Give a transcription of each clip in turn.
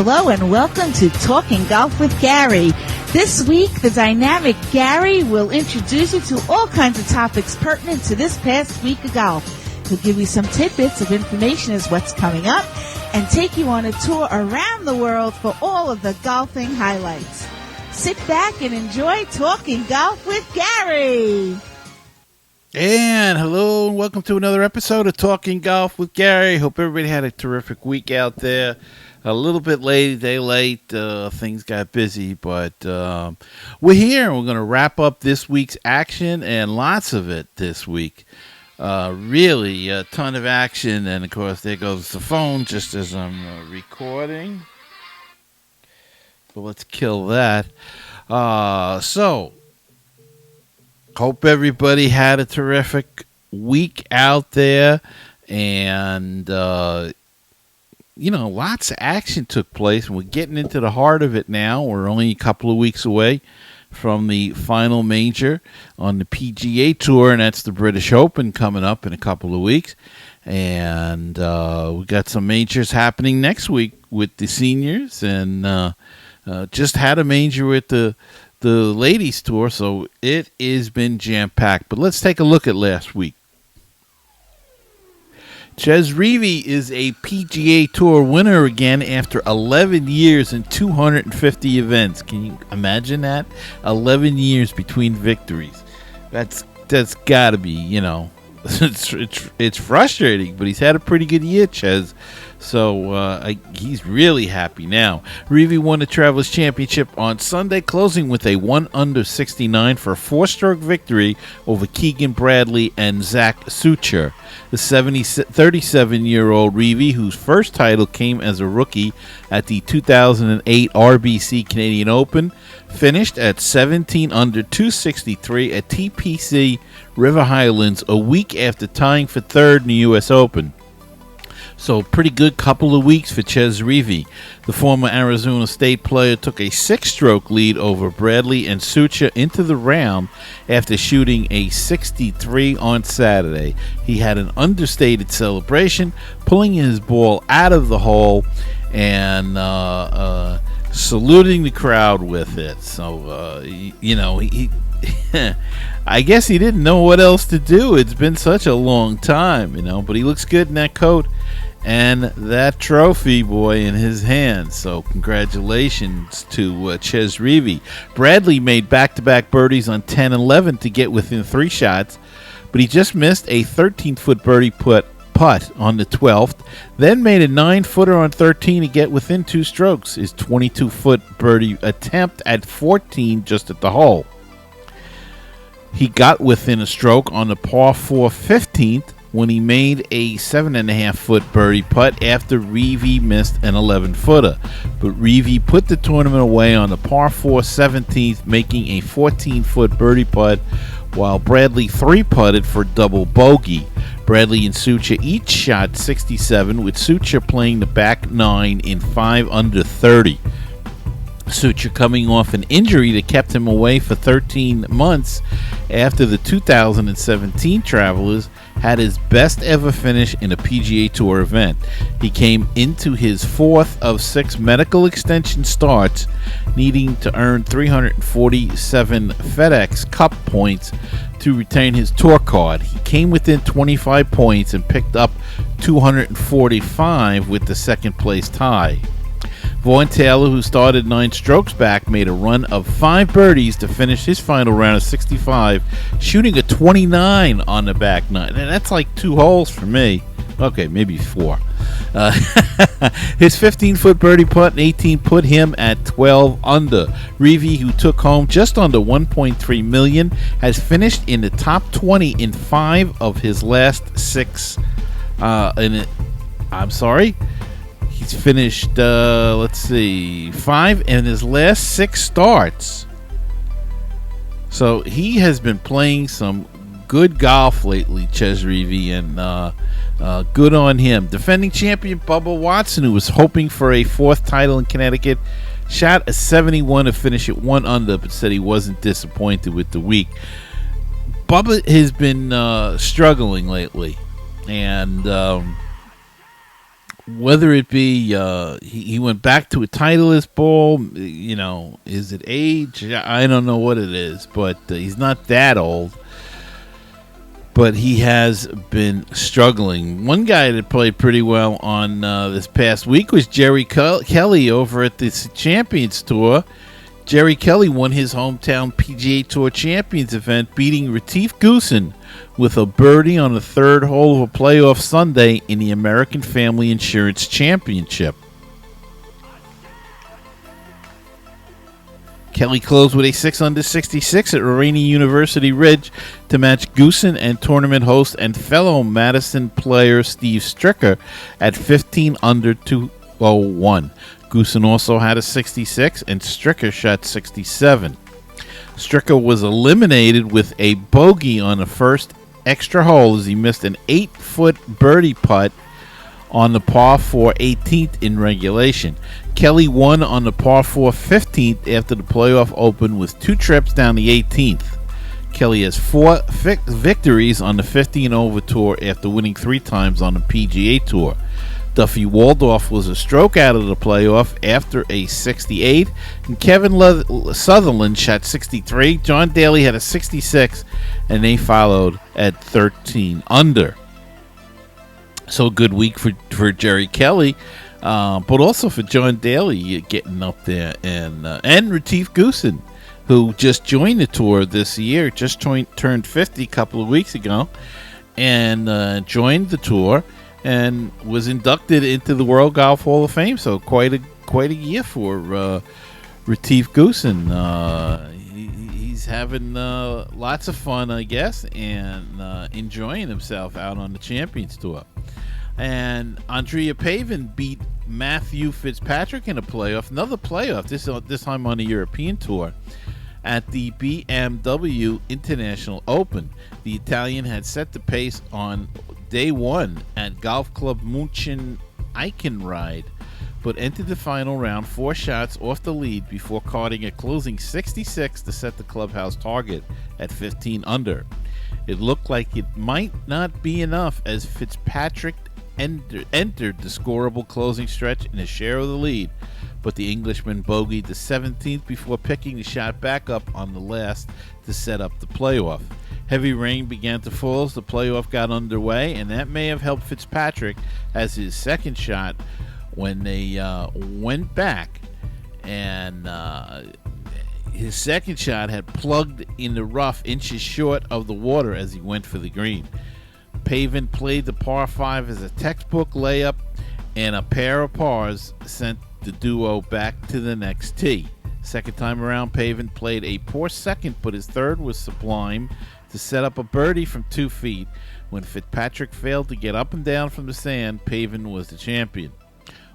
Hello and welcome to Talking Golf with Gary. This week, the dynamic Gary will introduce you to all kinds of topics pertinent to this past week of golf. He'll give you some tidbits of information as what's coming up and take you on a tour around the world for all of the golfing highlights. Sit back and enjoy Talking Golf with Gary. And hello and welcome to another episode of Talking Golf with Gary. Hope everybody had a terrific week out there. A little bit late, day late. Things got busy, but we're here. We're going to wrap up this week's action and lots of it this week. Really a ton of action. And, of course, there goes the phone just as I'm recording. So let's kill that. So, hope everybody had a terrific week out there. And, lots of action took place, and we're getting into the heart of it now. We're only a couple of weeks away from the final major on the PGA Tour, and that's the British Open coming up in a couple of weeks. And we got some majors happening next week with the seniors, and just had a major with the ladies tour, so it has been jam-packed. But let's take a look at last week. Chez Reavie is a PGA Tour winner again after 11 years and 250 events. Can you imagine that? 11 years between victories. That's got to be, it's frustrating, but he's had a pretty good year, Chez. So he's really happy now. Reavie won the Travelers Championship on Sunday, closing with a 1-under-69 for a 4-stroke victory over Keegan Bradley and Zach Sucher. The 37-year-old Reavie, whose first title came as a rookie at the 2008 RBC Canadian Open, finished at 17 under 263 at TPC River Highlands a week after tying for third in the U.S. Open. So, pretty good couple of weeks for Chez Reavie. The former Arizona State player took a 6-stroke lead over Bradley and Sucher into the round after shooting a 63 on Saturday. He had an understated celebration, pulling his ball out of the hole and saluting the crowd with it. So, he I guess he didn't know what else to do. It's been such a long time, but he looks good in that coat and that trophy, boy, in his hands. So congratulations to Chez Reavie. Bradley made back-to-back birdies on 10 and 11 to get within 3 shots, but he just missed a 13-foot birdie putt on the 12th, then made a 9-footer on 13 to get within 2 strokes. His 22-foot birdie attempt at 14 just at the hole. He got within a stroke on the par 4 15th when he made a 7.5-foot birdie putt after Reavie missed an 11-footer. But Reavie put the tournament away on the par 4 17th, making a 14-foot birdie putt, while Bradley 3-putted for double bogey. Bradley and Sucher each shot 67, with Sucher playing the back 9 in 5 under 30. Sucher coming off an injury that kept him away for 13 months after the 2017 Travelers had his best ever finish in a PGA Tour event. He came into his 4th of 6 medical extension starts, needing to earn 347 FedEx Cup points to retain his tour card. He came within 25 points and picked up 245 with the second place tie. Vaughn Taylor, who started 9 strokes back, made a run of 5 birdies to finish his final round of 65, shooting a 29 on the back 9. And that's like 2 holes for me. Okay, maybe 4. His 15-foot birdie putt and 18 put him at 12 under. Reavie, who took home just under $1.3 million, has finished in the top 20 in 5 of his last 6. He's finished, 5 in his last 6 starts. So he has been playing some good golf lately, Chez Reavie, and good on him. Defending champion Bubba Watson, who was hoping for a 4th title in Connecticut, shot a 71 to finish at 1 under, but said he wasn't disappointed with the week. Bubba has been struggling lately, and whether it be he went back to a Titleist ball, is it age? I don't know what it is, but he's not that old. But he has been struggling. One guy that played pretty well on this past week was Jerry Kelly over at the Champions Tour. Jerry Kelly won his hometown PGA Tour Champions event, beating Retief Goosen with a birdie on the third hole of a playoff Sunday in the American Family Insurance Championship. Kelly closed with a 6 under 66 at Rainy University Ridge to match Goosen and tournament host and fellow Madison player Steve Stricker at 15 under 201. Goosen also had a 66 and Stricker shot 67. Stricker was eliminated with a bogey on the first extra hole as he missed an 8-foot birdie putt on the par 4 18th in regulation. Kelly won on the par 4 15th after the playoff opened with 2 trips down the 18th. Kelly has 4 victories on the 15 over tour after winning 3 times on the PGA Tour. Duffy Waldorf was a stroke out of the playoff after a 68, and Kevin Sutherland shot 63. John Daly had a 66, and they followed at 13 under. So a good week for Jerry Kelly, but also for John Daly getting up there, and Retief Goosen, who just joined the tour this year, just turned 50 a couple of weeks ago, and joined the tour and was inducted into the World Golf Hall of Fame. So quite a year for Retief Goosen. He's having lots of fun, I guess, and enjoying himself out on the Champions Tour. And Andrea Pavin beat Matthew Fitzpatrick in a playoff, another playoff, this time on the European Tour, at the BMW International Open. The Italian had set the pace on day one at Golf Club München Eichenried, but entered the final round 4 shots off the lead before carding a closing 66 to set the clubhouse target at 15 under. It looked like it might not be enough as Fitzpatrick entered the scoreable closing stretch in a share of the lead, but the Englishman bogeyed the 17th before picking the shot back up on the last to set up the playoff. Heavy rain began to fall as the playoff got underway, and that may have helped Fitzpatrick as his second shot when they went back, and his second shot had plugged in the rough inches short of the water as he went for the green. Pavin played the par 5 as a textbook layup, and a pair of pars sent the duo back to the next tee. Second time around, Pavin played a poor second, but his third was sublime to set up a birdie from 2 feet. When Fitzpatrick failed to get up and down from the sand, Pavin was the champion.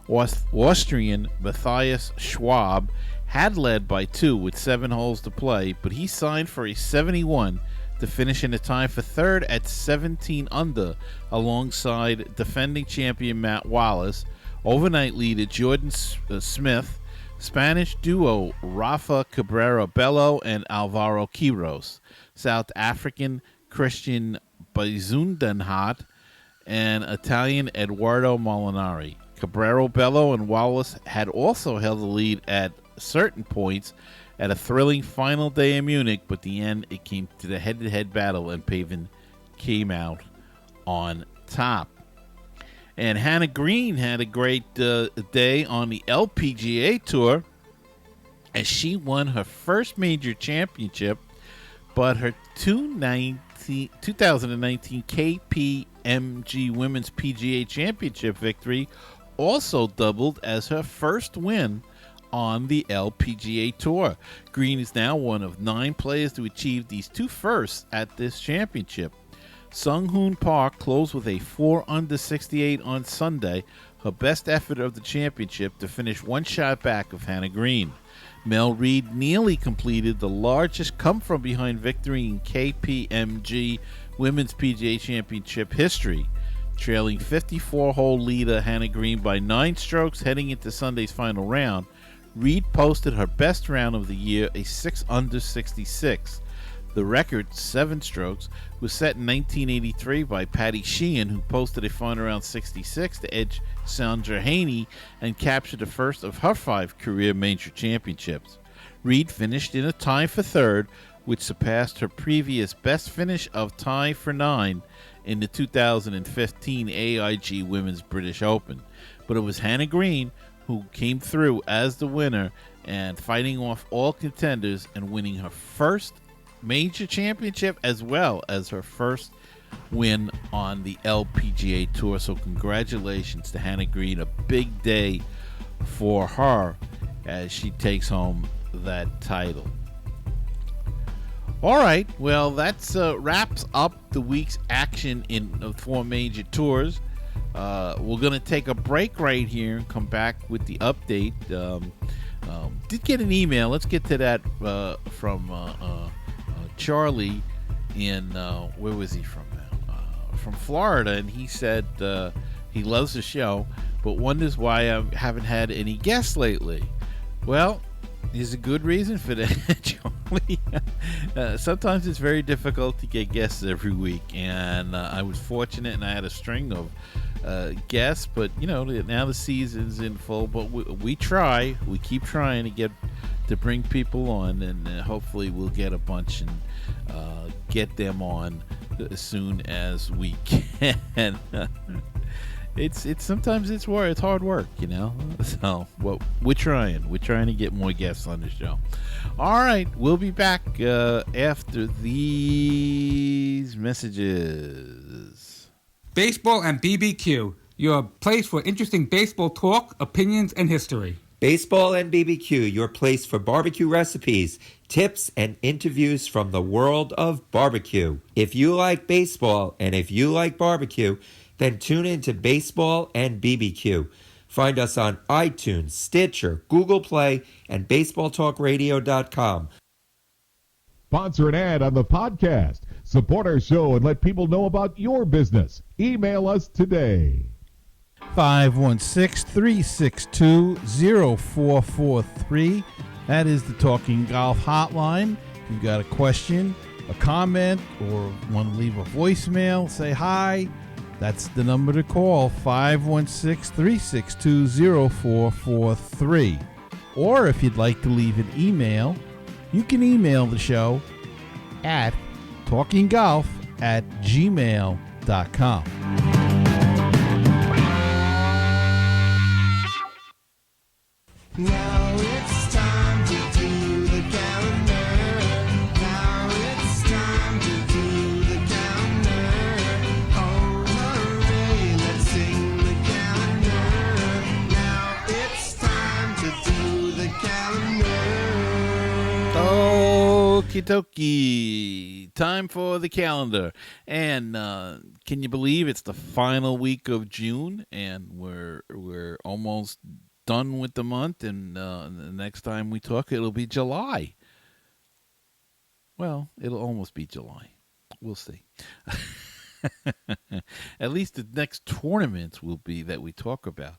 Austrian Matthias Schwab had led by 2 with 7 holes to play, but he signed for a 71 to finish in a tie for third at 17 under alongside defending champion Matt Wallace, overnight leader Jordan Smith, Spanish duo Rafa Cabrera Bello and Alvaro Quiros, South African Christian Bizundenhat, and Italian Eduardo Molinari. Cabrera Bello and Wallace had also held the lead at certain points at a thrilling final day in Munich, but the end it came to the head-to-head battle, and Pavin came out on top. And Hannah Green had a great day on the LPGA Tour as she won her first major championship, but her 2019 KPMG Women's PGA Championship victory also doubled as her first win on the LPGA Tour. Green is now one of 9 players to achieve these 2 firsts at this championship. Sung Hoon Park closed with a 4 under 68 on Sunday, her best effort of the championship, to finish 1 shot back of Hannah Green. Mel Reid nearly completed the largest come-from-behind victory in KPMG Women's PGA Championship history, trailing 54-hole leader Hannah Green by 9 strokes heading into Sunday's final round. Reid posted her best round of the year, a 6 under 66. The record, 7 strokes, was set in 1983 by Patty Sheehan, who posted a fine around 66 to edge Sandra Haney and capture the first of her 5 career major championships. Reed finished in a tie for third, which surpassed her previous best finish of tie for 9 in the 2015 AIG Women's British Open. But it was Hannah Green who came through as the winner and fighting off all contenders and winning her first major championship as well as her first win on the LPGA Tour. So congratulations to Hannah Green. A big day for her as she takes home that title. All right, well, that's wraps up the week's action in the 4 major tours. We're going to take a break right here and come back with the update. Did get an email. Let's get to that from Charlie in, where was he from now? From Florida, and he said he loves the show, but wonders why I haven't had any guests lately. Well, there's a good reason for that, Charlie. Sometimes it's very difficult to get guests every week, and I was fortunate and I had a string of guests, but now the season's in full, but we try. We keep trying to bring people on, and hopefully we'll get a bunch and get them on as soon as we can. It's sometimes it's hard work, So we're trying to get more guests on the show. All right, we'll be back after these messages. Baseball and BBQ, your place for interesting baseball talk, opinions, and history. Baseball and BBQ, your place for barbecue recipes, tips, and interviews from the world of barbecue. If you like baseball and if you like barbecue, then tune in to Baseball and BBQ. Find us on iTunes, Stitcher, Google Play, and BaseballTalkRadio.com. Sponsor an ad on the podcast. Support our show and let people know about your business. Email us today. 516-362-0443. That is the Talking Golf Hotline. If you've got a question, a comment, or want to leave a voicemail, say hi. That's the number to call, 516-362-0443. Or if you'd like to leave an email, you can email the show at talkinggolf@gmail.com. Now it's time to do the calendar. Now it's time to do the calendar. Oh, hooray, let's sing the calendar. Now it's time to do the calendar. Okie dokie. Time for the calendar. And can you believe it's the final week of June and we're almost done with the month, and the next time we talk, it'll be July. Well, it'll almost be July. We'll see. At least the next tournaments that we talk about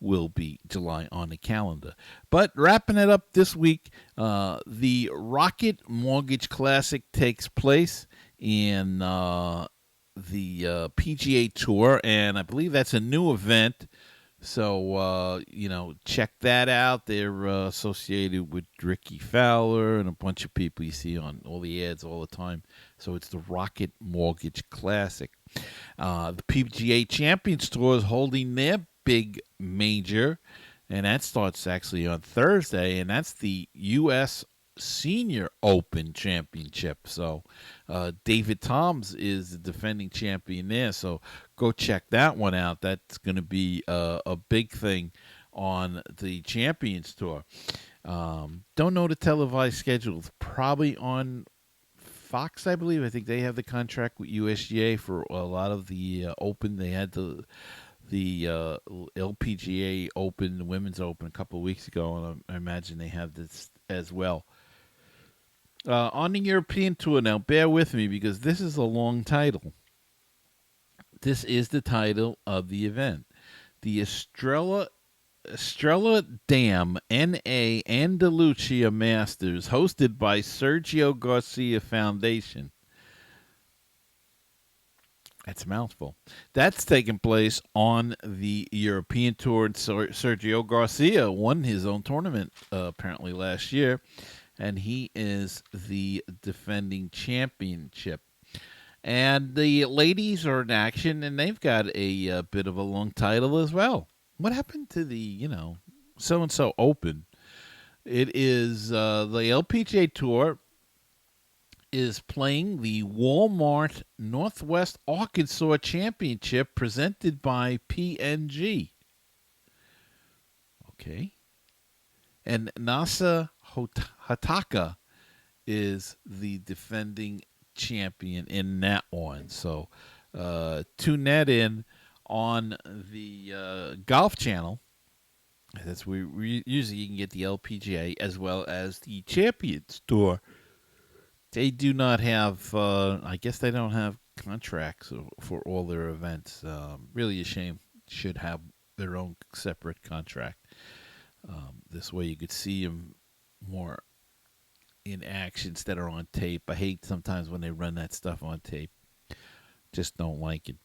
will be July on the calendar. But wrapping it up this week, the Rocket Mortgage Classic takes place in the PGA Tour, and I believe that's a new event. So, check that out. They're associated with Ricky Fowler and a bunch of people you see on all the ads all the time. So it's the Rocket Mortgage Classic. The PGA Champions Tour is holding their big major, and that starts actually on Thursday, and that's the U.S. Senior Open Championship. So David Toms is the defending champion there, so go check that one out. That's going to be a big thing on the Champions Tour. Don't know the televised schedule. It's probably on Fox, I believe. I think they have the contract with USGA for a lot of the Open. They had the LPGA Open, the Women's Open, a couple of weeks ago, and I imagine they have this as well. On the European Tour now, bear with me because this is a long title. This is the title of the event. The Estrella Estrella Dam NA Andalucia Masters, hosted by Sergio Garcia Foundation. That's a mouthful. That's taking place on the European Tour. And Sergio Garcia won his own tournament apparently last year, and he is the defending championship. And the ladies are in action, and they've got a bit of a long title as well. What happened to the, so-and-so Open? It is the LPGA Tour is playing the Walmart Northwest Arkansas Championship presented by PNG. Okay. And Nasa Hataka is the defending champion in that one. So tune that in on the Golf Channel. That's where usually you can get the LPGA as well as the Champions Tour. They do not have, I guess they don't have contracts for all their events. Really a shame. Should have their own separate contract. This way you could see them more in action instead of on tape. I hate sometimes when they run that stuff on tape. Just don't like it.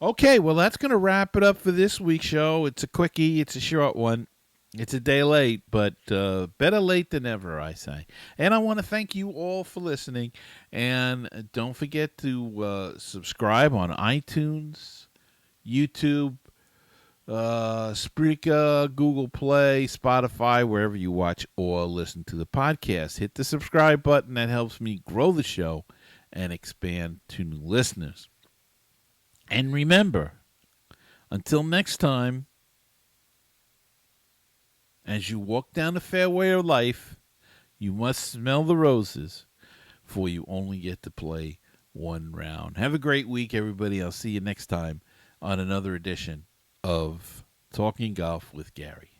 Okay, well, that's going to wrap it up for this week's show. It's a quickie. It's a short one. It's a day late, but better late than never, I say. And I want to thank you all for listening. And don't forget to subscribe on iTunes, YouTube, Spreaker, Google Play, Spotify, wherever you watch or listen to the podcast. Hit the subscribe button. That helps me grow the show and expand to new listeners. And remember, until next time, as you walk down the fairway of life, you must smell the roses, for you only get to play one round. Have a great week, everybody. I'll see you next time on another edition of Talking Golf with Gary.